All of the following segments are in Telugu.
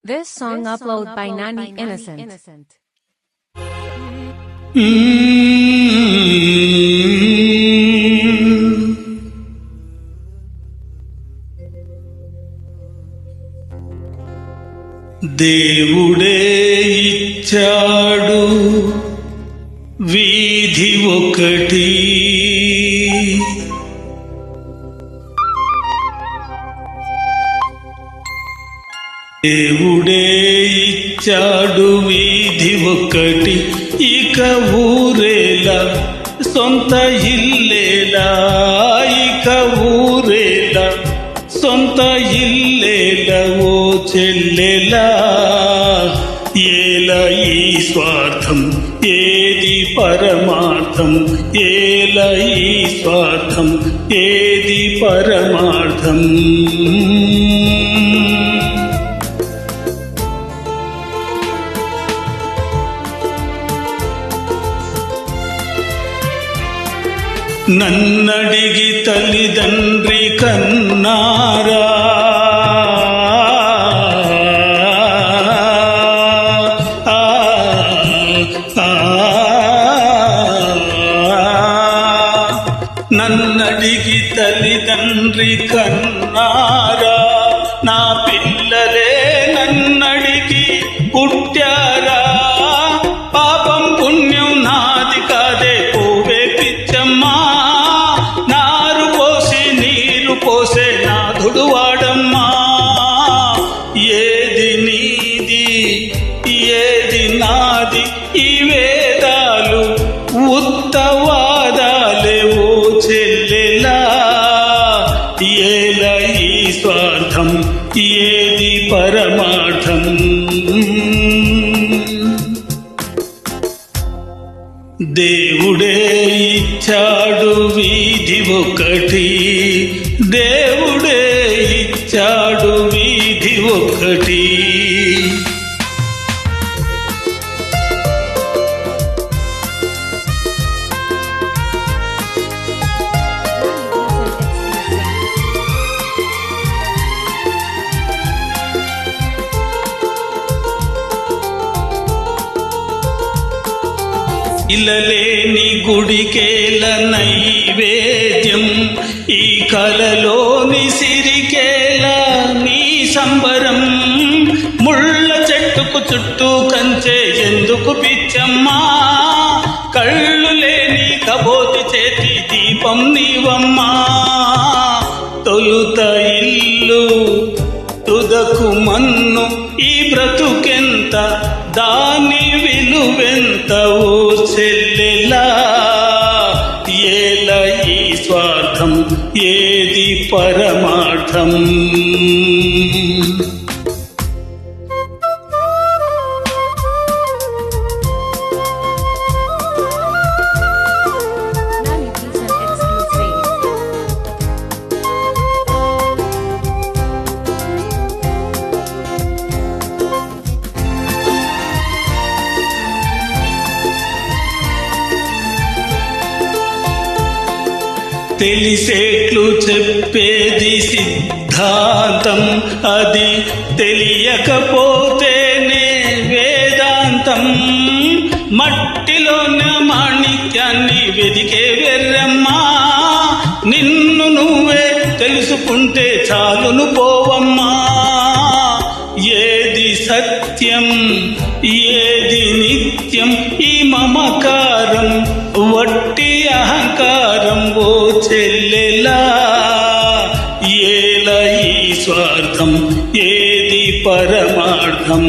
This song uploaded by Nani Innocent. దేవుడే ఇచ్చాడు వీధి ఒకటి, దేవుడే ఇచ్చాడు వీధి ఒకటి, ఇక ఊరేలా సొంత ఇల్లేలా, ఇక ఊరేలా సొంత ఇల్లేలా ఓ చెల్లెలా. ఏలా ఈ స్వార్థం ఏది పరమార్థం, ఏలా ఈ స్వార్థం ఏది పరమార్థం. నన్నడిగి తల్లిదండ్రి కన్నారా, నన్నడిగి తల్లిదండ్రి కన్నారా, నా పిల్లలే నన్నడిగి పుట్టారా. పాపం పుణ్యం నాది కాదే పోవే పిచ్చమ్మా, నారు పోసి నీరు పోసే నాథుడు వాడమ్మా. ఏది నీది ఏది నాది ఈ వేదాలు ఉత్తవాదాలే ఓ చెల్లెలా. ఏలా ఈ స్వార్థం ఏది పరమార్థం. దేవుడే ఇచ్చాడు వీధి ఒకటి, దేవుడే ఇచ్చాడు వీధి ఒకటి. ఇలలేని గుడికేల నైవేద్యం, ఈ కలలోని సిరికేల నీ సంబరం. ముళ్ళ చెట్టుకు చుట్టూ కంచే ఎందుకు పిచ్చమ్మా, కళ్ళు లేని కబోతి చేతి దీపం నీవమ్మా. తొలుత ఇల్లు తుదకు మన్ను, ఈ బ్రతుకెంత దాని విలువెంత ఓ చెల్లెలా. ఏలా ఈ స్వార్థం ఏది పరమార్థం. తెలిసేట్లు చెప్పేది సిద్ధాంతం, అది తెలియకపోతేనే వేదాంతం. మట్టిలోన మాణిక్యాన్ని వెదికే వెర్రమ్మా, నిన్ను నువ్వే తెలుసుకుంటే చాలును పోవమ్మా. ఏది సత్యం ఏది నిత్యం, ఈ మమకారం వట్టి అహంకారం ఓ చెల్లెలా. ఏలా ఈ స్వార్థం ఏది పరమార్థం.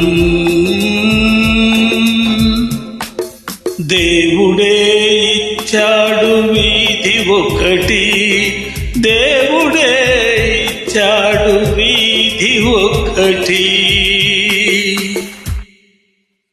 దేవుడే ఇచ్చాడు వీధి ఒకటి, దేవుడే ఇచ్చాడు వీధి ఒకటి.